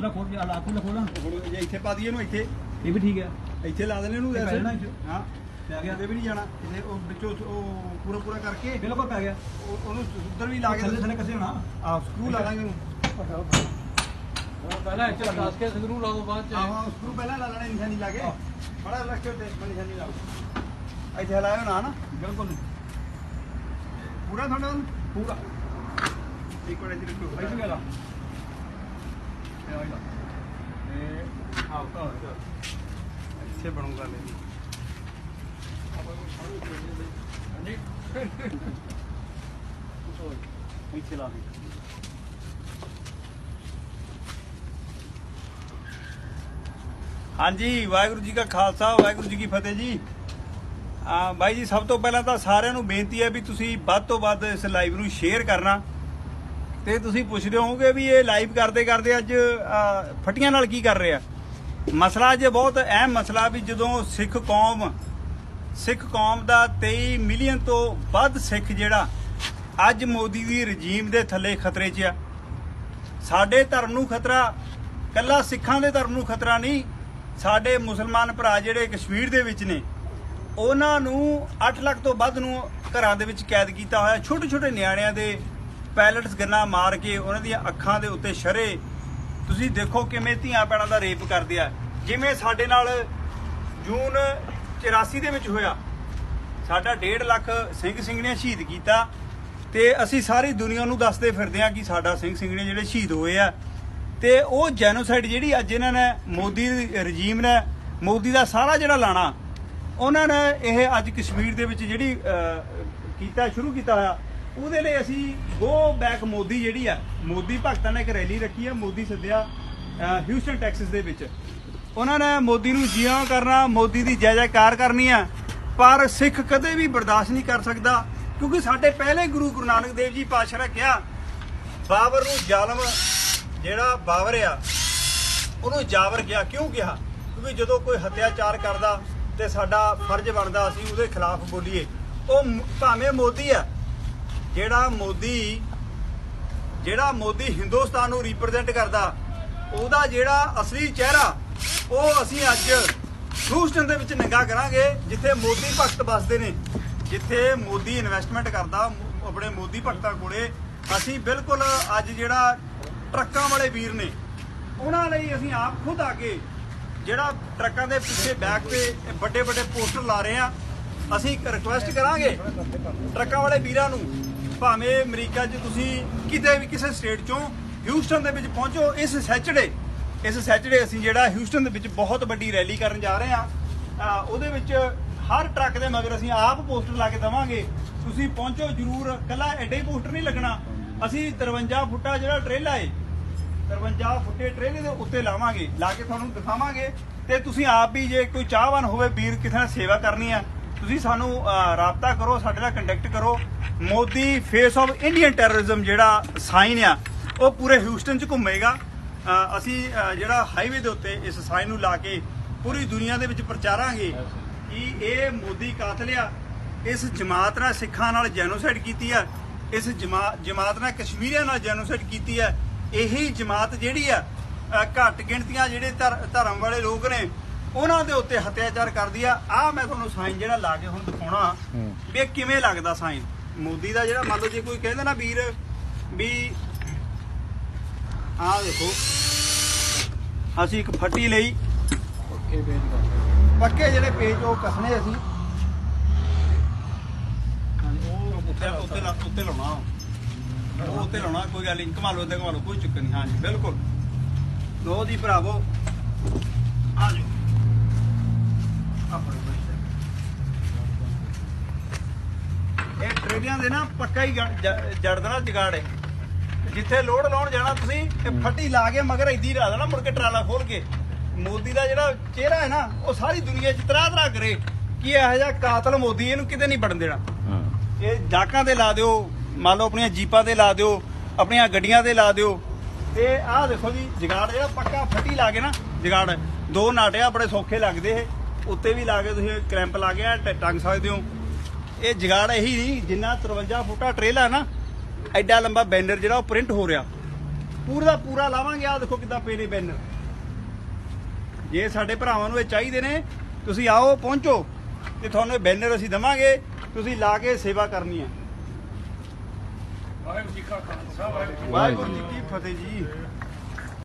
ਕੂਲਾ ਖੋਲ ਕੇ ਲਾ ਕੂਲਾ ਖੋਲਾਂ ਜੇ ਇੱਥੇ ਪਾ ਦਈਏ ਇਹਨੂੰ ਇੱਥੇ ਇਹ ਵੀ ਠੀਕ ਹੈ ਇੱਥੇ ਲਾ ਦੇਣੇ ਇਹਨੂੰ ਪੈ ਜਾਣਾ ਹਾਂ ਪੈ ਗਿਆ ਤੇ ਵੀ ਨਹੀਂ ਜਾਣਾ ਇਹਦੇ ਉਹ ਵਿੱਚੋਂ ਉਹ ਪੂਰਾ ਪੂਰਾ ਕਰਕੇ ਬਿਲਕੁਲ ਪੈ ਗਿਆ ਉਹਨੂੰ ਉੱਧਰ ਵੀ ਲਾ ਕੇ ਥੱਲੇ ਥੱਲੇ ਕੱਸੇ ਹੋਣਾ ਆ ਸਕਰੂ ਲਾ ਦਾਂਗੇ ਇਹਨੂੰ ਪਹਿਲਾਂ ਇੱਥੇ 10 ਕੇ ਸਕਰੂ ਲਾਓ ਬਾਅਦ ਚ ਹਾਂ ਸਕਰੂ ਪਹਿਲਾਂ ਲਾ ਲੈਣੇ ਨਿਸ਼ਾਨੀ ਲਾ ਕੇ ਬੜਾ ਰੱਖਿਓ ਤੇ ਨਿਸ਼ਾਨੀ ਲਾਓ ਇੱਥੇ ਹਲਾਇਓ ਨਾ ਬਿਲਕੁਲ ਪੂਰਾ ਤੁਹਾਡਾ ਪੂਰਾ ਇੱਕ ਮਿੰਟ ਇੱਥੇ ਰੱਖੋ ਇੱਥੇ ਗਿਆ ਲਾ ਇਹ ਆਉਟਾ ਇੱਥੇ ਬਣੂਗਾ ਲੈ ਇੱਥੇ ਲਾ ਦੇ ਹਾਂਜੀ ਵਾਹਿਗੁਰੂ ਜੀ ਕਾ ਖਾਲਸਾ ਵਾਹਿਗੁਰੂ ਜੀ ਕੀ ਫਤਿਹ ਜੀ ਬਾਈ ਜੀ ਸਭ ਤੋਂ ਪਹਿਲਾਂ ਤਾਂ ਸਾਰਿਆਂ ਨੂੰ ਬੇਨਤੀ ਹੈ ਵੀ ਤੁਸੀਂ ਵੱਧ ਤੋਂ ਵੱਧ ਇਸ ਲਾਈਵ ਨੂੰ ਸ਼ੇਅਰ ਕਰਨਾ ਤੇ ਤੁਸੀਂ ਪੁੱਛਦੇ ਹੋਵੋਗੇ ਵੀ ਇਹ ਲਾਈਵ ਕਰਦੇ ਅੱਜ ਫਟੀਆਂ ਨਾਲ ਕੀ ਕਰ ਰਿਹਾ ਮਸਲਾ ਅੱਜ ਬਹੁਤ ਅਹਿਮ ਮਸਲਾ ਵੀ ਜਦੋਂ ਸਿੱਖ ਕੌਮ ਦਾ 23 ਮਿਲੀਅਨ ਤੋਂ ਵੱਧ ਸਿੱਖ ਜਿਹੜਾ ਅੱਜ ਮੋਦੀ ਦੀ ਰਜੀਮ ਦੇ ਥੱਲੇ ਖਤਰੇ 'ਚ ਆ ਸਾਡੇ ਧਰਮ ਨੂੰ ਖਤਰਾ ਕੱਲਾ ਸਿੱਖਾਂ ਦੇ ਧਰਮ ਨੂੰ ਖਤਰਾ ਨਹੀਂ ਸਾਡੇ ਮੁਸਲਮਾਨ ਭਰਾ ਜਿਹੜੇ ਕਸ਼ਮੀਰ ਦੇ ਵਿੱਚ ਨੇ ਉਹਨਾਂ ਨੂੰ 8 ਲੱਖ ਤੋਂ ਵੱਧ ਨੂੰ ਘਰਾਂ ਦੇ ਵਿੱਚ ਕੈਦ ਕੀਤਾ ਹੋਇਆ ਛੋਟੇ ਛੋਟੇ ਨਿਆਣਿਆਂ ਦੇ ਪੈਲਟਸ ਗੰਨਾਂ ਮਾਰ ਕੇ ਉਹਨਾਂ ਦੀਆਂ ਅੱਖਾਂ ਦੇ ਉੱਤੇ ਸ਼ਰੇ ਤੁਸੀਂ ਦੇਖੋ ਕਿਵੇਂ ਧੀਆਂ ਭੈਣਾਂ ਦਾ ਰੇਪ ਕਰਦੇ ਆ ਜਿਵੇਂ ਸਾਡੇ ਨਾਲ ਜੂਨ 84 ਦੇ ਵਿੱਚ ਹੋਇਆ ਸਾਡਾ 1.5 ਲੱਖ ਸਿੰਘ ਸਿੰਘਣੀਆਂ ਸ਼ਹੀਦ ਕੀਤਾ ਤੇ ਅਸੀਂ ਸਾਰੀ ਦੁਨੀਆ ਨੂੰ ਦੱਸਦੇ ਫਿਰਦੇ ਆ ਕਿ ਸਾਡਾ ਸਿੰਘ ਸਿੰਘਣੇ ਜਿਹੜੇ ਸ਼ਹੀਦ ਹੋਏ ਆ ਤੇ ਉਹ ਜੈਨੋਸਾਈਡ ਜਿਹੜੀ ਅੱਜ ਇਹਨਾਂ ਨੇ ਮੋਦੀ ਰਜੀਮ ਨੇ ਮੋਦੀ ਦਾ ਸਾਰਾ ਜਿਹੜਾ ਲਾਣਾ ਉਹਨਾਂ ਨੇ ਇਹ ਅੱਜ ਕਸ਼ਮੀਰ ਦੇ ਵਿੱਚ ਜਿਹੜੀ ਸ਼ੁਰੂ ਕੀਤਾ ਹੋਇਆ ਉਹਦੇ ਲਈ ਅਸੀਂ ਗੋ ਬੈਕ ਮੋਦੀ ਜਿਹੜੀ ਆ ਮੋਦੀ ਭਗਤਾਂ ਨੇ ਇੱਕ ਰੈਲੀ ਰੱਖੀ ਆ ਮੋਦੀ ਸੱਦਿਆ ਹਿਊਸਟਨ ਟੈਕਸਸ ਦੇ ਵਿੱਚ ਉਹਨਾਂ ਨੇ ਮੋਦੀ ਨੂੰ ਜੀਆਂ ਕਰਨਾ ਮੋਦੀ ਦੀ ਜੈ ਜੈਕਾਰ ਕਰਨੀ ਆ ਪਰ ਸਿੱਖ ਕਦੇ ਵੀ ਬਰਦਾਸ਼ਤ ਨਹੀਂ ਕਰ ਸਕਦਾ ਕਿਉਂਕਿ ਸਾਡੇ ਪਹਿਲੇ ਗੁਰੂ ਨਾਨਕ ਦੇਵ ਜੀ ਪਾਤਸ਼ਾਹ ਨੇ ਕਿਹਾ ਬਾਬਰ ਨੂੰ ਜ਼ਾਲਮ ਜਿਹੜਾ ਬਾਬਰ ਆ ਉਹਨੂੰ ਜਾਬਰ ਕਿਹਾ ਕਿਉਂ ਕਿਹਾ ਕਿਉਂਕਿ ਜਦੋਂ ਕੋਈ ਹੱਤਿਆਚਾਰ ਕਰਦਾ ਤੇ ਸਾਡਾ ਫਰਜ਼ ਬਣਦਾ ਅਸੀਂ ਉਹਦੇ ਖਿਲਾਫ ਬੋਲੀਏ ਉਹ ਭਾਵੇਂ ਮੋਦੀ ਆ ਜਿਹੜਾ ਮੋਦੀ ਹਿੰਦੁਸਤਾਨ ਨੂੰ ਰਿਪਰੈਜ਼ੈਂਟ ਕਰਦਾ ਉਹਦਾ ਜਿਹੜਾ ਅਸਲੀ ਚਿਹਰਾ ਉਹ ਅਸੀਂ ਅੱਜ ਹਿਊਸਟਨ ਦੇ ਵਿੱਚ ਨੰਗਾ ਕਰਾਂਗੇ ਜਿੱਥੇ ਮੋਦੀ ਭਗਤ ਵੱਸਦੇ ਨੇ ਜਿੱਥੇ ਮੋਦੀ ਇਨਵੈਸਟਮੈਂਟ ਕਰਦਾ ਆਪਣੇ ਮੋਦੀ ਭਗਤਾਂ ਕੋਲੇ ਅਸੀਂ ਬਿਲਕੁਲ ਅੱਜ ਜਿਹੜਾ ਟਰੱਕਾਂ ਵਾਲੇ ਵੀਰ ਨੇ ਉਹਨਾਂ ਲਈ ਅਸੀਂ ਆਪ ਖੁਦ ਆ ਕੇ ਜਿਹੜਾ ਟਰੱਕਾਂ ਦੇ ਪਿੱਛੇ ਬੈਕ ਤੇ ਵੱਡੇ ਵੱਡੇ ਪੋਸਟਰ ਲਾ ਰਹੇ ਆ ਅਸੀਂ ਰਿਕੁਐਸਟ ਕਰਾਂਗੇ ਟਰੱਕਾਂ ਵਾਲੇ ਵੀਰਾਂ ਨੂੰ ਭਾਵੇਂ ਅਮਰੀਕਾ 'ਚ ਤੁਸੀਂ ਕਿਤੇ ਵੀ ਕਿਸੇ ਸਟੇਟ 'ਚੋਂ ਹਿਊਸਟਨ ਦੇ ਵਿੱਚ ਪਹੁੰਚੋ ਇਸ ਸੈਚਰਡੇ ਅਸੀਂ ਜਿਹੜਾ ਹਿਊਸਟਨ ਦੇ ਵਿੱਚ ਬਹੁਤ ਵੱਡੀ ਰੈਲੀ ਕਰਨ ਜਾ ਰਹੇ ਆ ਉਹਦੇ ਵਿੱਚ ਹਰ ਟਰੱਕ ਦੇ ਮਗਰ ਅਸੀਂ ਆਪ ਪੋਸਟਰ ਲਾ ਕੇ ਦੇਵਾਂਗੇ ਤੁਸੀਂ ਪਹੁੰਚੋ ਜ਼ਰੂਰ ਕੱਲਾ ਐਡੇ ਹੀ ਪੋਸਟਰ ਨਹੀਂ ਲੱਗਣਾ ਅਸੀਂ 53 ਫੁੱਟਾ ਜਿਹੜਾ ਟਰੇਲਾ ਏ 53 ਫੁੱਟੇ ਟਰੇਲੇ ਦੇ ਉੱਤੇ ਲਾਵਾਂਗੇ ਲਾ ਕੇ ਤੁਹਾਨੂੰ ਦਿਖਾਵਾਂਗੇ ਤੇ ਤੁਸੀਂ ਆਪ ਵੀ ਜੇ ਕੋਈ ਚਾਹਵਾਨ ਹੋਵੇ ਵੀਰ ਕਿਸੇ ਨਾਲ ਸੇਵਾ ਕਰਨੀ ਆ ਤੁਸੀਂ ਸਾਨੂੰ ਰਾਬਤਾ ਕਰੋ ਸਾਡੇ ਨਾਲ ਕੰਟੈਕਟ ਕਰੋ Modi face of Indian terrorism ਜਿਹੜਾ ਸਾਈਨ ਆ ਉਹ ਪੂਰੇ ਹਿਊਸਟਨ 'ਚ ਘੁੰਮੇਗਾ ਅਸੀਂ ਜਿਹੜਾ ਹਾਈਵੇ ਦੇ ਉੱਤੇ ਇਸ ਸਾਈਨ ਨੂੰ ਲਾ ਕੇ ਪੂਰੀ ਦੁਨੀਆ ਦੇ ਵਿੱਚ ਪ੍ਰਚਾਰਾਂਗੇ ਕਿ ਇਹ ਮੋਦੀ ਕਾਤਲ ਆ ਇਸ ਜਮਾਤ ਨਾਲ ਸਿੱਖਾਂ ਨਾਲ ਜੈਨੋਸਾਈਡ ਕੀਤੀ ਆ ਇਸ ਜਮਾਤ ਨਾਲ ਕਸ਼ਮੀਰੀਆਂ ਨਾਲ ਜੈਨੋਸਾਈਡ ਕੀਤੀ ਆ ਇਹੀ ਜਮਾਤ ਜਿਹੜੀ ਆ ਘੱਟ ਗਿਣਤੀਆਂ ਜਿਹੜੇ ਧਰਮ ਵਾਲੇ ਲੋਕ ਨੇ ਉਹਨਾਂ ਦੇ ਉੱਤੇ ਹੱਤਿਆਚਾਰ ਕਰਦੀ ਆ ਮੈਂ ਤੁਹਾਨੂੰ ਸਾਈਨ ਜਿਹੜਾ ਲਾ ਕੇ ਹੁਣ ਦਿਖਾਉਣਾ ਵੀ ਇਹ ਕਿਵੇਂ ਲੱਗਦਾ ਸਾਈਨ ਮੋਦੀ ਦਾ ਜਿਹੜਾ ਮੰਨ ਲਓ ਜੇ ਕੋਈ ਕਹਿੰਦਾ ਨਾ ਵੀਰ ਵੀ ਆਹ ਦੇਖੋ ਅਸੀਂ ਇੱਕ ਫੱਟੀ ਲਈ ਪੱਕੇ ਜਿਹੜੇ ਪੇਜ ਉਹ ਕੱਸਣੇ ਅਸੀਂ ਉੱਤੇ ਲਾਉਣਾ ਕੋਈ ਗੱਲ ਨਹੀਂ ਘੁਮਾ ਲਓ ਕੋਈ ਚੱਕਰ ਨਹੀਂ ਹਾਂਜੀ ਬਿਲਕੁਲ ਲੋ ਜੀ ਭਰਾਵੋ ਆ ਜਾਓ ਇਹ ਟਰੇਲੀਆਂ ਦੇ ਨਾ ਪੱਕਾ ਹੀ ਜੜ ਦੇਣਾ ਜਗਾੜ ਜਿੱਥੇ ਲੋਡ ਲਾਉਣ ਜਾਣਾ ਤੁਸੀਂ ਇਹ ਫੱਟੀ ਲਾ ਕੇ ਮਗਰ ਇੱਦੀ ਲਾ ਦੇਣਾ ਮੁੜ ਕੇ ਟਰਾਲਾ ਖੋਲ ਕੇ ਮੋਦੀ ਦਾ ਜਿਹੜਾ ਚਿਹਰਾ ਹੈ ਨਾ ਉਹ ਸਾਰੀ ਦੁਨੀਆ 'ਚ ਤਰਾ ਕਰੇ ਕਿ ਇਹੋ ਜਿਹਾ ਕਾਤਲ ਮੋਦੀ ਇਹਨੂੰ ਕਿਤੇ ਨਹੀਂ ਵੜਨ ਦੇਣਾ ਇਹ ਡਾਕਾਂ ਤੇ ਲਾ ਦਿਓ ਮੰਨ ਲਓ ਆਪਣੀਆਂ ਜੀਪਾਂ ਤੇ ਲਾ ਦਿਓ ਆਪਣੀਆਂ ਗੱਡੀਆਂ ਤੇ ਲਾ ਦਿਓ ਤੇ ਆਹ ਦੇਖੋ ਜੀ ਜਗਾੜ ਜਿਹੜਾ ਪੱਕਾ ਫੱਟੀ ਲਾ ਕੇ ਨਾ ਜਗਾੜ ਦੋ ਨਾਟਿਆ ਬੜੇ ਸੌਖੇ ਲੱਗਦੇ ਇਹ ਉੱਤੇ ਵੀ ਲਾ ਕੇ ਤੁਸੀਂ ਕ੍ਰੈਂਪ ਲਾ ਕੇ ਟੰਗ ਸਕਦੇ ਹੋ ਇਹ ਜਗਾੜ ਇਹੀ ਨਹੀਂ ਜਿੰਨਾ 53 ਫੁੱਟਾ ਟਰੇਲਾ ਨਾ ਐਡਾ ਲੰਬਾ ਬੈਨਰ ਜਿਹੜਾ ਉਹ ਪ੍ਰਿੰਟ ਹੋ ਰਿਹਾ ਪੂਰਾ ਦਾ ਪੂਰਾ ਲਾਵਾਂਗੇ। ਆ ਦੇਖੋ ਕਿੱਦਾਂ ਪਏ ਨੇ ਬੈਨਰ। ਜੇ ਸਾਡੇ ਭਰਾਵਾਂ ਨੂੰ ਇਹ ਚਾਹੀਦੇ ਨੇ, ਤੁਸੀਂ ਆਓ, ਪਹੁੰਚੋ ਤੇ ਤੁਹਾਨੂੰ ਇਹ ਬੈਨਰ ਅਸੀਂ ਦੇਵਾਂਗੇ, ਤੁਸੀਂ ਲਾ ਕੇ ਸੇਵਾ ਕਰਨੀ ਹੈ। ਵਾਹਿਗੁਰੂ ਜੀ ਕਾ ਖਾਲਸਾ ਵਾਹਿਗੁਰੂ ਵਾਹਿਗੁਰੂ ਜੀ ਕੀ ਫਤਿਹ ਜੀ।